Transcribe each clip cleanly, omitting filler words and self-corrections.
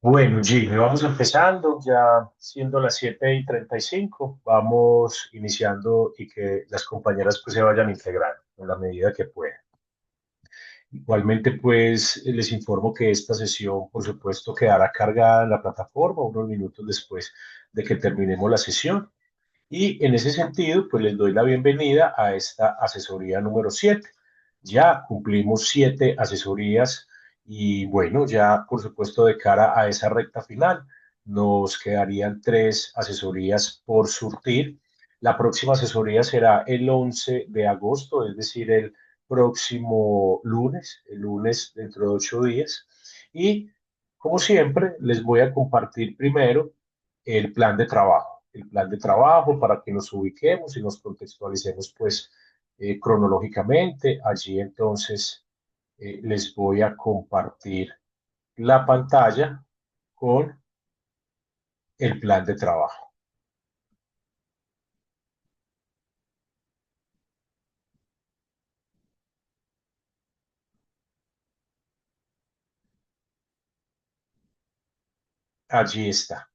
Bueno, Jimmy, vamos empezando, ya siendo las 7:35, vamos iniciando y que las compañeras pues se vayan integrando en la medida que puedan. Igualmente, pues les informo que esta sesión, por supuesto, quedará cargada en la plataforma unos minutos después de que terminemos la sesión. Y en ese sentido, pues les doy la bienvenida a esta asesoría número 7. Ya cumplimos 7 asesorías y bueno, ya por supuesto de cara a esa recta final, nos quedarían 3 asesorías por surtir. La próxima asesoría será el 11 de agosto, es decir, el próximo lunes, el lunes dentro de 8 días. Y como siempre, les voy a compartir primero el plan de trabajo para que nos ubiquemos y nos contextualicemos pues cronológicamente. Allí entonces les voy a compartir la pantalla con el plan de trabajo. Allí está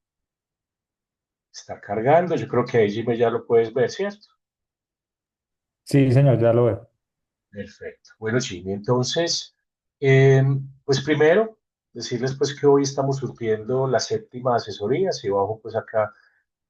cargando. Yo creo que allí ya lo puedes ver, ¿cierto? Sí, señor, ya lo veo. Perfecto. Bueno, Jimmy, entonces, pues primero, decirles pues que hoy estamos surtiendo la séptima asesoría. Si bajo pues acá,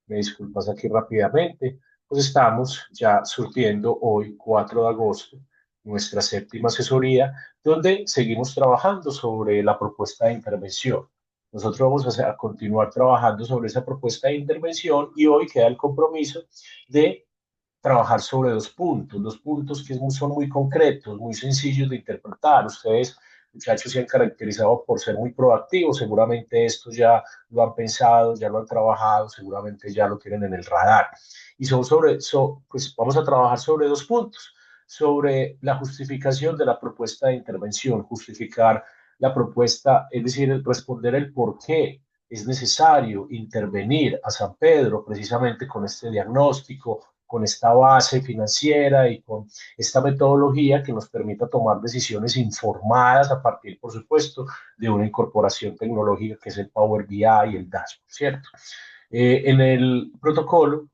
me disculpas aquí rápidamente, pues estamos ya surtiendo hoy, 4 de agosto, nuestra séptima asesoría, donde seguimos trabajando sobre la propuesta de intervención. Nosotros vamos a continuar trabajando sobre esa propuesta de intervención y hoy queda el compromiso de trabajar sobre dos puntos que son muy concretos, muy sencillos de interpretar. Ustedes, muchachos, se han caracterizado por ser muy proactivos, seguramente esto ya lo han pensado, ya lo han trabajado, seguramente ya lo tienen en el radar. Y pues vamos a trabajar sobre dos puntos, sobre la justificación de la propuesta de intervención, justificar la propuesta, es decir, responder el por qué es necesario intervenir a San Pedro precisamente con este diagnóstico, con esta base financiera y con esta metodología que nos permita tomar decisiones informadas a partir, por supuesto, de una incorporación tecnológica que es el Power BI y el dashboard, ¿cierto? En el protocolo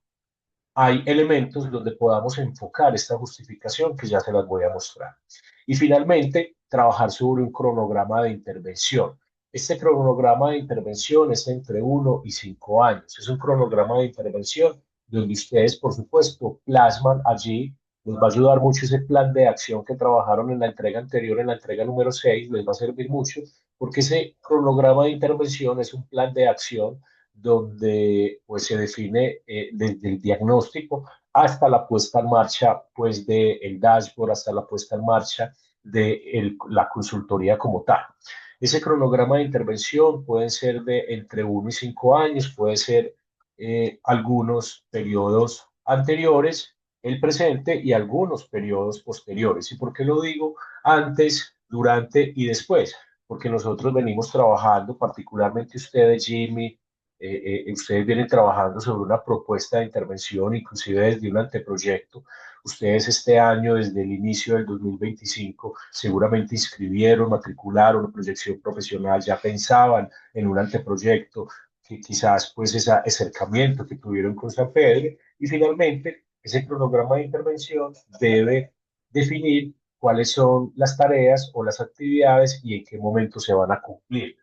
hay elementos donde podamos enfocar esta justificación que ya se las voy a mostrar. Y finalmente, trabajar sobre un cronograma de intervención. Este cronograma de intervención es entre 1 y 5 años. Es un cronograma de intervención donde ustedes, por supuesto, plasman allí. Les va a ayudar mucho ese plan de acción que trabajaron en la entrega anterior, en la entrega número 6. Les va a servir mucho porque ese cronograma de intervención es un plan de acción donde pues se define desde el diagnóstico hasta la puesta en marcha pues del dashboard, hasta la puesta en marcha de la consultoría como tal. Ese cronograma de intervención puede ser de entre 1 y 5 años, puede ser algunos periodos anteriores, el presente y algunos periodos posteriores. ¿Y por qué lo digo antes, durante y después? Porque nosotros venimos trabajando, particularmente ustedes, Jimmy, ustedes vienen trabajando sobre una propuesta de intervención, inclusive desde un anteproyecto. Ustedes este año, desde el inicio del 2025, seguramente inscribieron, matricularon una proyección profesional, ya pensaban en un anteproyecto, que quizás pues ese acercamiento que tuvieron con San Pedro y finalmente ese cronograma de intervención debe definir cuáles son las tareas o las actividades y en qué momento se van a cumplir.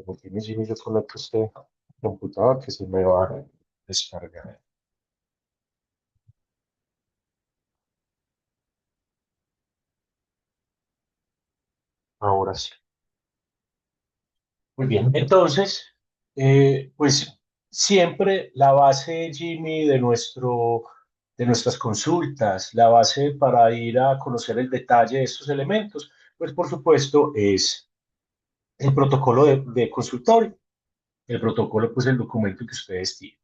Porque me yo conecto este computador que se me va a descargar. Ahora sí. Muy bien. Entonces, pues siempre la base, Jimmy, de nuestras consultas, la base para ir a conocer el detalle de estos elementos, pues por supuesto es el protocolo de consultorio. El protocolo, pues el documento que ustedes tienen.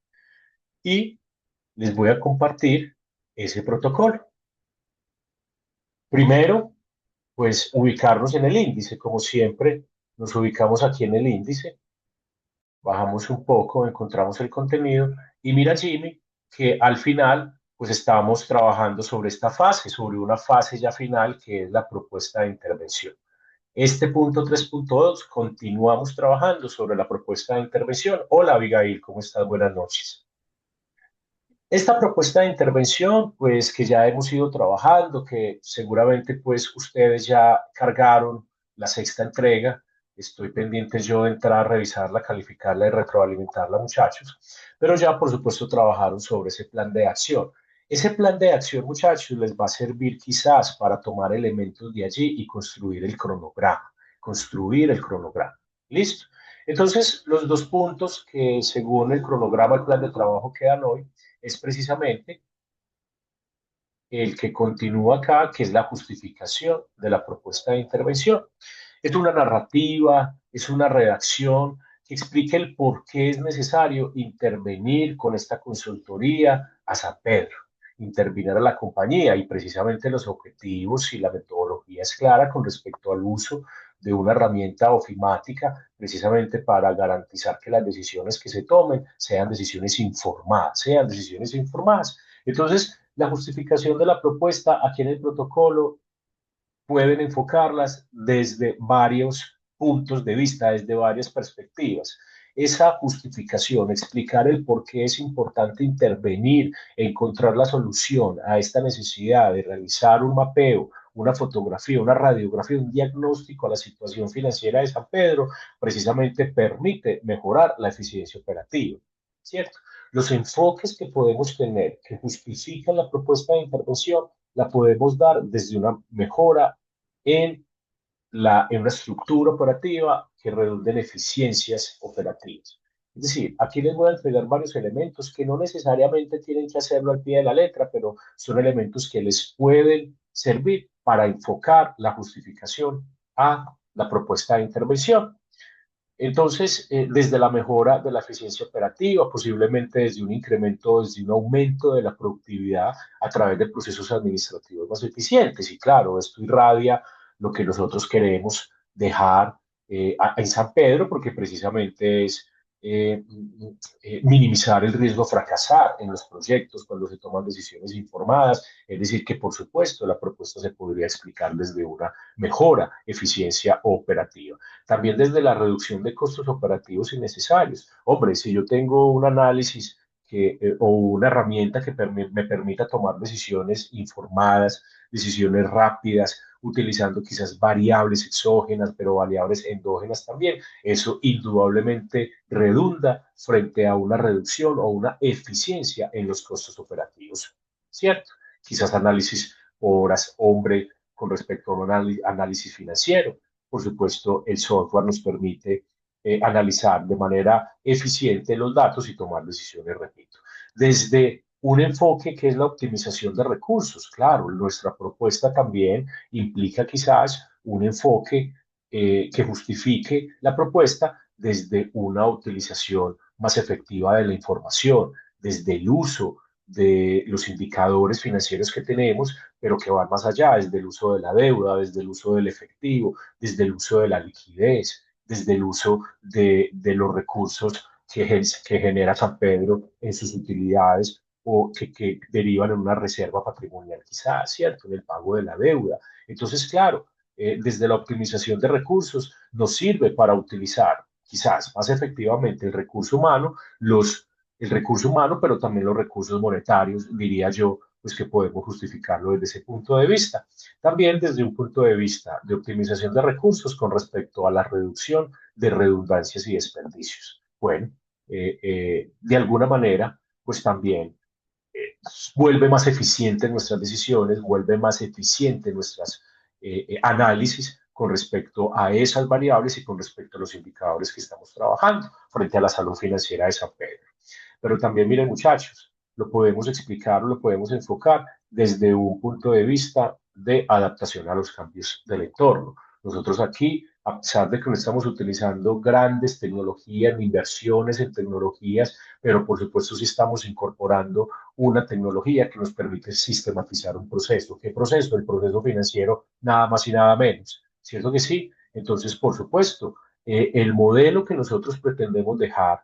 Y les voy a compartir ese protocolo. Primero, pues ubicarnos en el índice, como siempre, nos ubicamos aquí en el índice, bajamos un poco, encontramos el contenido y mira Jimmy que al final pues estamos trabajando sobre esta fase, sobre una fase ya final que es la propuesta de intervención. Este punto 3.2 continuamos trabajando sobre la propuesta de intervención. Hola Abigail, ¿cómo estás? Buenas noches. Esta propuesta de intervención, pues que ya hemos ido trabajando, que seguramente pues ustedes ya cargaron la sexta entrega. Estoy pendiente yo de entrar a revisarla, calificarla y retroalimentarla, muchachos. Pero ya, por supuesto, trabajaron sobre ese plan de acción. Ese plan de acción, muchachos, les va a servir quizás para tomar elementos de allí y construir el cronograma. Construir el cronograma. ¿Listo? Entonces, los dos puntos que según el cronograma, el plan de trabajo quedan hoy es precisamente el que continúa acá, que es la justificación de la propuesta de intervención. Es una narrativa, es una redacción que explique el por qué es necesario intervenir con esta consultoría a San Pedro, intervenir a la compañía y precisamente los objetivos y la metodología es clara con respecto al uso de una herramienta ofimática precisamente para garantizar que las decisiones que se tomen sean decisiones informadas, sean decisiones informadas. Entonces, la justificación de la propuesta aquí en el protocolo pueden enfocarlas desde varios puntos de vista, desde varias perspectivas. Esa justificación, explicar el por qué es importante intervenir, encontrar la solución a esta necesidad de realizar un mapeo, una fotografía, una radiografía, un diagnóstico a la situación financiera de San Pedro, precisamente permite mejorar la eficiencia operativa, ¿cierto? Los enfoques que podemos tener que justifican la propuesta de intervención la podemos dar desde una mejora en, en una estructura operativa que redunde en eficiencias operativas. Es decir, aquí les voy a entregar varios elementos que no necesariamente tienen que hacerlo al pie de la letra, pero son elementos que les pueden servir para enfocar la justificación a la propuesta de intervención. Entonces, desde la mejora de la eficiencia operativa, posiblemente desde un incremento, desde un aumento de la productividad a través de procesos administrativos más eficientes. Y claro, esto irradia lo que nosotros queremos dejar en San Pedro, porque precisamente es eh, minimizar el riesgo de fracasar en los proyectos cuando se toman decisiones informadas. Es decir, que por supuesto la propuesta se podría explicar desde una mejora eficiencia operativa. También desde la reducción de costos operativos innecesarios. Hombre, si yo tengo un análisis o una herramienta que me permita tomar decisiones informadas, decisiones rápidas, utilizando quizás variables exógenas, pero variables endógenas también, eso indudablemente redunda frente a una reducción o una eficiencia en los costos operativos, ¿cierto? Quizás análisis horas, hombre, con respecto a un análisis financiero. Por supuesto, el software nos permite analizar de manera eficiente los datos y tomar decisiones, repito. Desde un enfoque que es la optimización de recursos. Claro, nuestra propuesta también implica quizás un enfoque que justifique la propuesta desde una utilización más efectiva de la información, desde el uso de los indicadores financieros que tenemos, pero que van más allá, desde el uso de la deuda, desde el uso del efectivo, desde el uso de la liquidez, desde el uso de los recursos que genera San Pedro en sus utilidades o que derivan en una reserva patrimonial quizás, ¿cierto? En el pago de la deuda. Entonces, claro, desde la optimización de recursos nos sirve para utilizar quizás más efectivamente el recurso humano, pero también los recursos monetarios, diría yo, pues que podemos justificarlo desde ese punto de vista. También desde un punto de vista de optimización de recursos con respecto a la reducción de redundancias y desperdicios. Bueno, de alguna manera, pues también vuelve más eficiente nuestras decisiones, vuelve más eficiente nuestras análisis con respecto a esas variables y con respecto a los indicadores que estamos trabajando frente a la salud financiera de San Pedro. Pero también, miren, muchachos, lo podemos explicar, lo podemos enfocar desde un punto de vista de adaptación a los cambios del entorno. Nosotros aquí, a pesar de que no estamos utilizando grandes tecnologías, inversiones en tecnologías, pero por supuesto sí estamos incorporando una tecnología que nos permite sistematizar un proceso. ¿Qué proceso? El proceso financiero, nada más y nada menos. ¿Cierto que sí? Entonces, por supuesto, el modelo que nosotros pretendemos dejar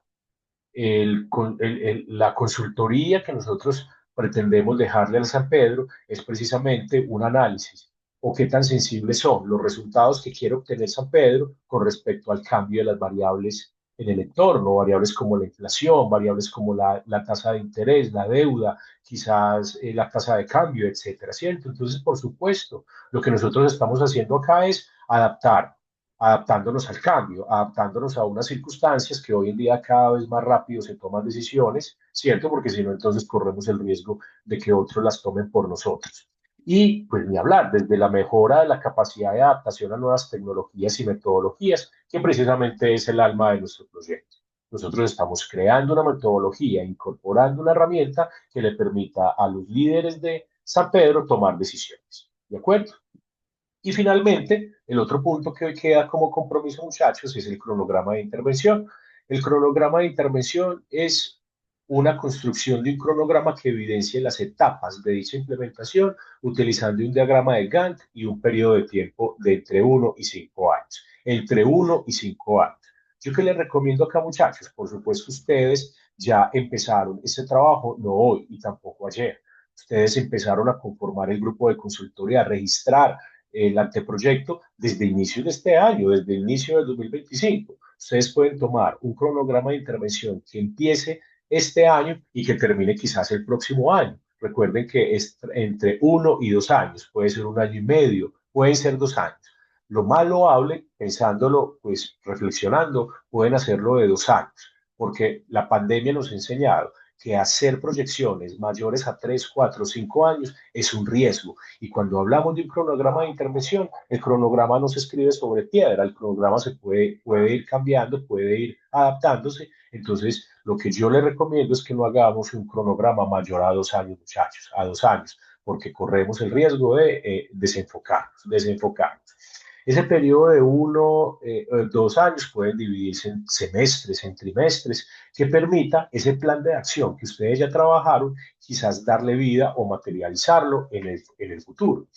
la consultoría que nosotros pretendemos dejarle al San Pedro es precisamente un análisis o qué tan sensibles son los resultados que quiere obtener San Pedro con respecto al cambio de las variables en el entorno, variables como la inflación, variables como la tasa de interés, la deuda, quizás la tasa de cambio, etcétera, ¿cierto? Entonces, por supuesto, lo que nosotros estamos haciendo acá es adaptándonos al cambio, adaptándonos a unas circunstancias que hoy en día cada vez más rápido se toman decisiones, ¿cierto? Porque si no, entonces corremos el riesgo de que otros las tomen por nosotros. Y pues ni hablar, desde la mejora de la capacidad de adaptación a nuevas tecnologías y metodologías, que precisamente es el alma de nuestro proyecto. Nosotros estamos creando una metodología, incorporando una herramienta que le permita a los líderes de San Pedro tomar decisiones. ¿De acuerdo? Y finalmente, el otro punto que hoy queda como compromiso, muchachos, es el cronograma de intervención. El cronograma de intervención es una construcción de un cronograma que evidencie las etapas de dicha implementación utilizando un diagrama de Gantt y un periodo de tiempo de entre 1 y 5 años. Entre 1 y 5 años. Yo que les recomiendo acá, muchachos, por supuesto, ustedes ya empezaron este trabajo, no hoy y tampoco ayer. Ustedes empezaron a conformar el grupo de consultoría, a registrar el anteproyecto desde inicio de este año, desde el inicio del 2025. Ustedes pueden tomar un cronograma de intervención que empiece este año y que termine quizás el próximo año. Recuerden que es entre 1 y 2 años, puede ser 1 año y medio, pueden ser 2 años. Lo más loable, pensándolo, pues reflexionando, pueden hacerlo de 2 años, porque la pandemia nos ha enseñado que hacer proyecciones mayores a 3, 4, 5 años es un riesgo. Y cuando hablamos de un cronograma de intervención, el cronograma no se escribe sobre piedra, el cronograma se puede ir cambiando, puede ir adaptándose. Entonces, lo que yo le recomiendo es que no hagamos un cronograma mayor a 2 años, muchachos, a 2 años, porque corremos el riesgo de desenfocarnos. Ese periodo de 2 años pueden dividirse en semestres, en trimestres, que permita ese plan de acción que ustedes ya trabajaron, quizás darle vida o materializarlo en el futuro,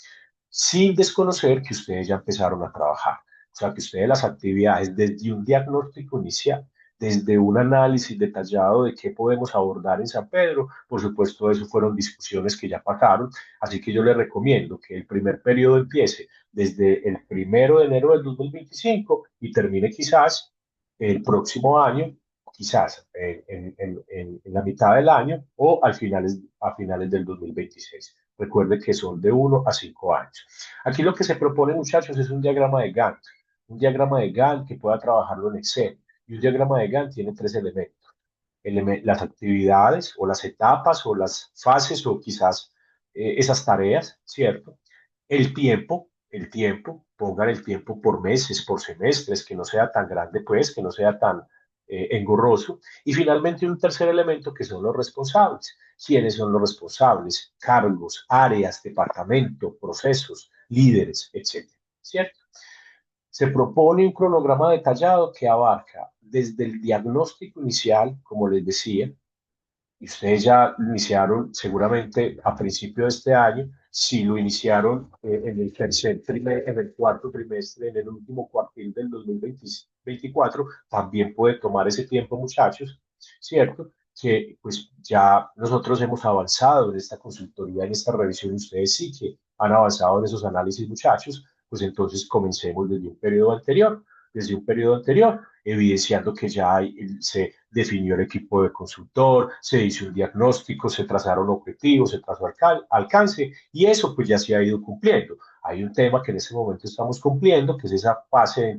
sin desconocer que ustedes ya empezaron a trabajar. O sea, que ustedes las actividades desde un diagnóstico inicial, desde un análisis detallado de qué podemos abordar en San Pedro, por supuesto, eso fueron discusiones que ya pasaron, así que yo les recomiendo que el primer periodo empiece desde el 1 de enero del 2025 y termine quizás el próximo año, quizás en la mitad del año o a finales del 2026. Recuerde que son de 1 a 5 años. Aquí lo que se propone, muchachos, es un diagrama de Gantt. Un diagrama de Gantt que pueda trabajarlo en Excel. Y un diagrama de Gantt tiene tres elementos. Las actividades o las etapas o las fases o quizás esas tareas, ¿cierto? Pongan el tiempo por meses, por semestres, que no sea tan grande, pues, que no sea tan engorroso. Y finalmente un tercer elemento que son los responsables. ¿Quiénes son los responsables? Cargos, áreas, departamento, procesos, líderes, etcétera, ¿cierto? Se propone un cronograma detallado que abarca desde el diagnóstico inicial, como les decía, y ustedes ya iniciaron seguramente a principio de este año, si lo iniciaron en el tercer trimestre, en el cuarto trimestre, en el último cuartil del 2024, también puede tomar ese tiempo, muchachos, ¿cierto? Que pues ya nosotros hemos avanzado en esta consultoría, en esta revisión, ustedes sí que han avanzado en esos análisis, muchachos, pues entonces comencemos desde un periodo anterior, evidenciando que ya se definió el equipo de consultor, se hizo un diagnóstico, se trazaron objetivos, se trazó alcance y eso pues ya se ha ido cumpliendo. Hay un tema que en este momento estamos cumpliendo, que es esta fase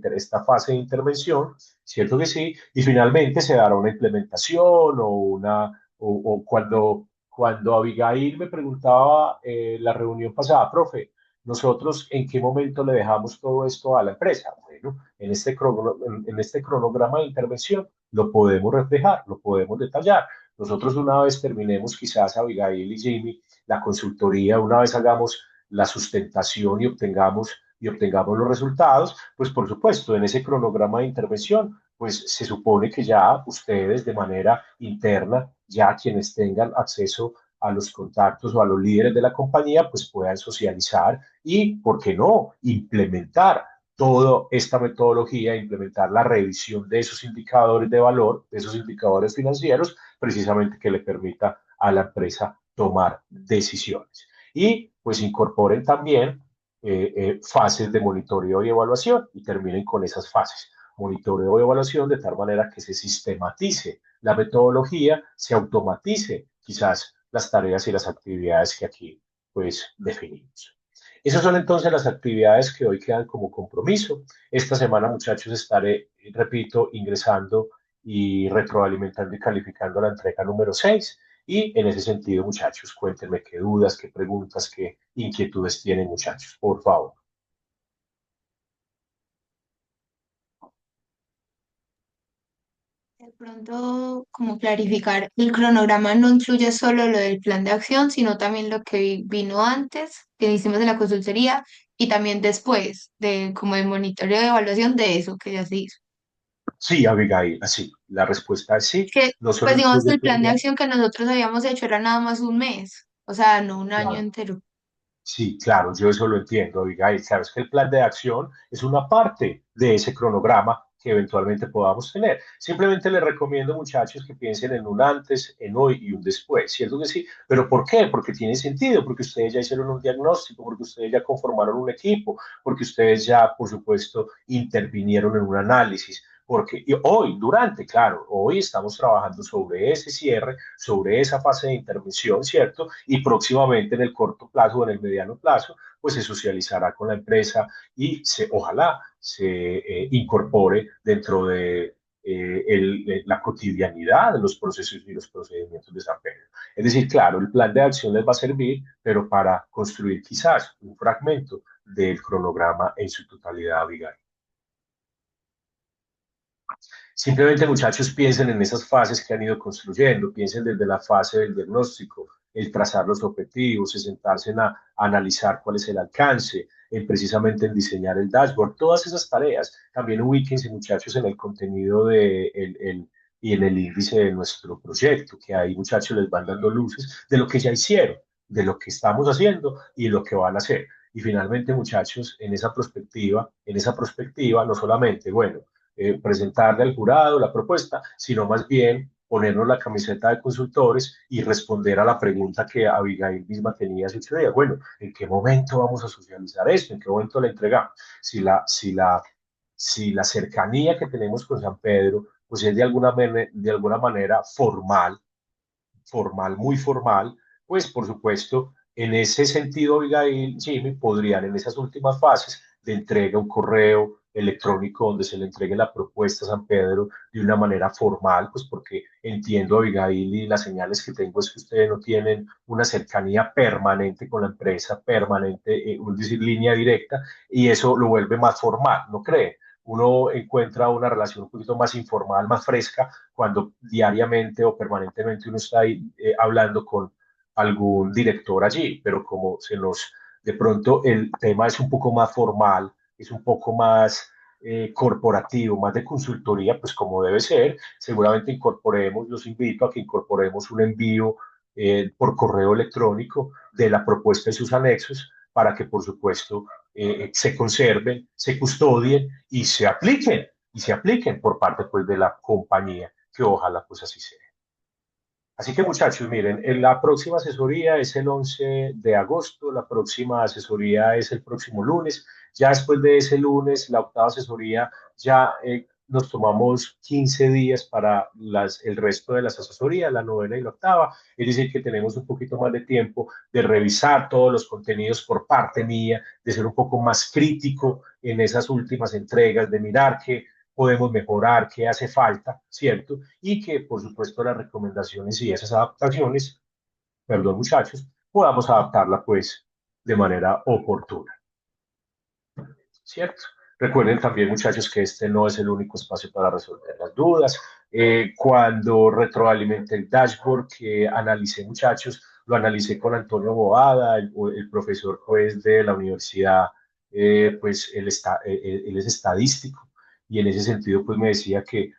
de intervención, ¿cierto que sí? Y finalmente se dará una implementación o cuando Abigail me preguntaba la reunión pasada, profe, nosotros en qué momento le dejamos todo esto a la empresa. Bueno, en este cronograma de intervención lo podemos reflejar, lo podemos detallar. Nosotros una vez terminemos, quizás Abigail y Jimmy, la consultoría, una vez hagamos la sustentación y obtengamos los resultados, pues por supuesto, en ese cronograma de intervención, pues se supone que ya ustedes de manera interna, ya quienes tengan acceso a los contactos o a los líderes de la compañía, pues puedan socializar y, ¿por qué no?, implementar toda esta metodología, implementar la revisión de esos indicadores de valor, de esos indicadores financieros, precisamente que le permita a la empresa tomar decisiones. Y pues incorporen también fases de monitoreo y evaluación y terminen con esas fases. Monitoreo y evaluación de tal manera que se sistematice la metodología, se automatice quizás las tareas y las actividades que aquí pues definimos. Esas son entonces las actividades que hoy quedan como compromiso. Esta semana, muchachos, estaré, repito, ingresando y retroalimentando y calificando la entrega número 6. Y en ese sentido, muchachos, cuéntenme qué dudas, qué preguntas, qué inquietudes tienen, muchachos, por favor. De pronto, como clarificar, el cronograma no incluye solo lo del plan de acción, sino también lo que vino antes, que hicimos en la consultoría, y también después, de como el monitoreo de evaluación de eso que ya se hizo. Sí, Abigail, así. La respuesta es sí. Que, No solo pues digamos que incluye el el plan plan de de... acción que nosotros habíamos hecho era nada más un mes, o sea, no un año Claro. entero. Sí, claro, yo eso lo entiendo, Abigail. Claro, es que el plan de acción es una parte de ese cronograma que eventualmente podamos tener. Simplemente les recomiendo, muchachos, que piensen en un antes, en hoy y un después. ¿Cierto que sí? ¿Pero por qué? Porque tiene sentido, porque ustedes ya hicieron un diagnóstico, porque ustedes ya conformaron un equipo, porque ustedes ya, por supuesto, intervinieron en un análisis. Porque y hoy, durante, claro, hoy estamos trabajando sobre ese cierre, sobre esa fase de intervención, ¿cierto? Y próximamente en el corto plazo o en el mediano plazo, pues se socializará con la empresa y ojalá se incorpore dentro de la cotidianidad de los procesos y los procedimientos de San Pedro. Es decir, claro, el plan de acción les va a servir, pero para construir quizás un fragmento del cronograma en su totalidad, Abigail. Simplemente, muchachos, piensen en esas fases que han ido construyendo, piensen desde la fase del diagnóstico, el trazar los objetivos, el sentarse a analizar cuál es el alcance, en precisamente en diseñar el dashboard, todas esas tareas. También ubíquense, muchachos, en el contenido y en el índice de nuestro proyecto, que ahí, muchachos, les van dando luces de lo que ya hicieron, de lo que estamos haciendo y lo que van a hacer. Y finalmente, muchachos, en esa perspectiva, no solamente, bueno, presentarle al jurado la propuesta, sino más bien ponernos la camiseta de consultores y responder a la pregunta que Abigail misma tenía hace 8 días. Bueno, ¿en qué momento vamos a socializar esto? ¿En qué momento la entregamos? Si la cercanía que tenemos con San Pedro, pues es de alguna manera formal, muy formal, pues por supuesto, en ese sentido, Abigail, Jimmy, podrían en esas últimas fases de entrega un correo electrónico donde se le entregue la propuesta a San Pedro de una manera formal, pues porque entiendo, Abigail, y las señales que tengo es que ustedes no tienen una cercanía permanente con la empresa, permanente, es decir, línea directa, y eso lo vuelve más formal, ¿no cree? Uno encuentra una relación un poquito más informal, más fresca, cuando diariamente o permanentemente uno está ahí, hablando con algún director allí, pero como de pronto el tema es un poco más formal, es un poco más corporativo, más de consultoría, pues como debe ser, seguramente incorporemos, los invito a que incorporemos un envío por correo electrónico de la propuesta y sus anexos para que, por supuesto, se conserven, se custodien y se apliquen por parte pues, de la compañía, que ojalá pues así sea. Así que muchachos, miren, la próxima asesoría es el 11 de agosto, la próxima asesoría es el próximo lunes, ya después de ese lunes, la octava asesoría, ya nos tomamos 15 días para el resto de las asesorías, la novena y la octava, es decir, que tenemos un poquito más de tiempo de revisar todos los contenidos por parte mía, de ser un poco más crítico en esas últimas entregas, de mirar que podemos mejorar, qué hace falta, ¿cierto? Y que, por supuesto, las recomendaciones y esas adaptaciones, perdón, muchachos, podamos adaptarla, pues, de manera oportuna, ¿cierto? Recuerden también, muchachos, que este no es el único espacio para resolver las dudas. Cuando retroalimenté el dashboard que analicé, muchachos, lo analicé con Antonio Boada, el profesor pues, de la universidad, pues él es estadístico y en ese sentido pues me decía que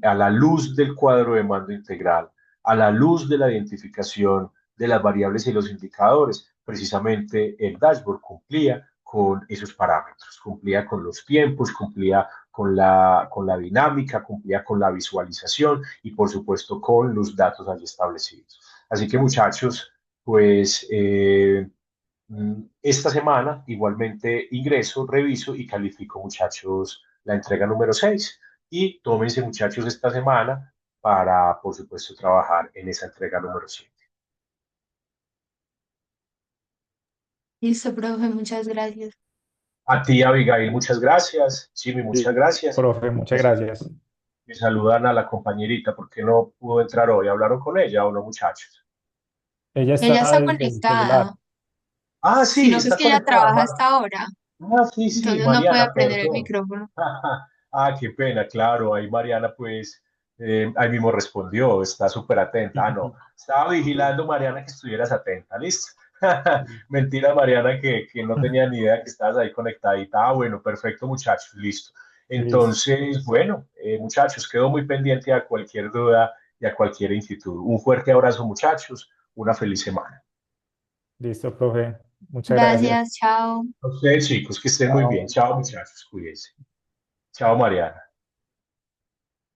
a la luz del cuadro de mando integral, a la luz de la identificación de las variables y los indicadores, precisamente el dashboard cumplía con esos parámetros, cumplía con los tiempos, cumplía con la dinámica, cumplía con la visualización y por supuesto con los datos allí establecidos. Así que muchachos, pues Esta semana igualmente ingreso, reviso y califico, muchachos, la entrega número 6. Y tómense, muchachos, esta semana para, por supuesto, trabajar en esa entrega número 7. Listo, profe, muchas gracias. A ti, Abigail, muchas gracias. Jimmy, muchas Sí, gracias. profe, Me, muchas gracias. me saludan a la compañerita porque no pudo entrar hoy. ¿Hablaron con ella o no, muchachos? Ella Ella está está desde el celular. conectada, Ah, sí, sino que es está que ella conectada. trabaja hasta ahora, Ah, sí, sí, entonces no puede Mariana, aprender el perdón. micrófono. Ah, qué pena, claro. Ahí Mariana, pues, ahí mismo respondió, está súper atenta. Ah, no, estaba Sí, vigilando, Mariana, que estuvieras atenta, ¿listo? sí. Mentira, Mariana, que no tenía ni idea que estabas ahí conectadita. Ah, bueno, perfecto, muchachos, listo. Listo, Entonces, bueno, muchachos, quedo muy pendiente a cualquier duda y a cualquier inquietud. Un fuerte abrazo, muchachos. Una feliz semana. listo, profe. Muchas gracias. Gracias, chao. A ustedes, chicos, que estén muy bien. Chao. Chao, muchachos, cuídense. Chao, Mariana.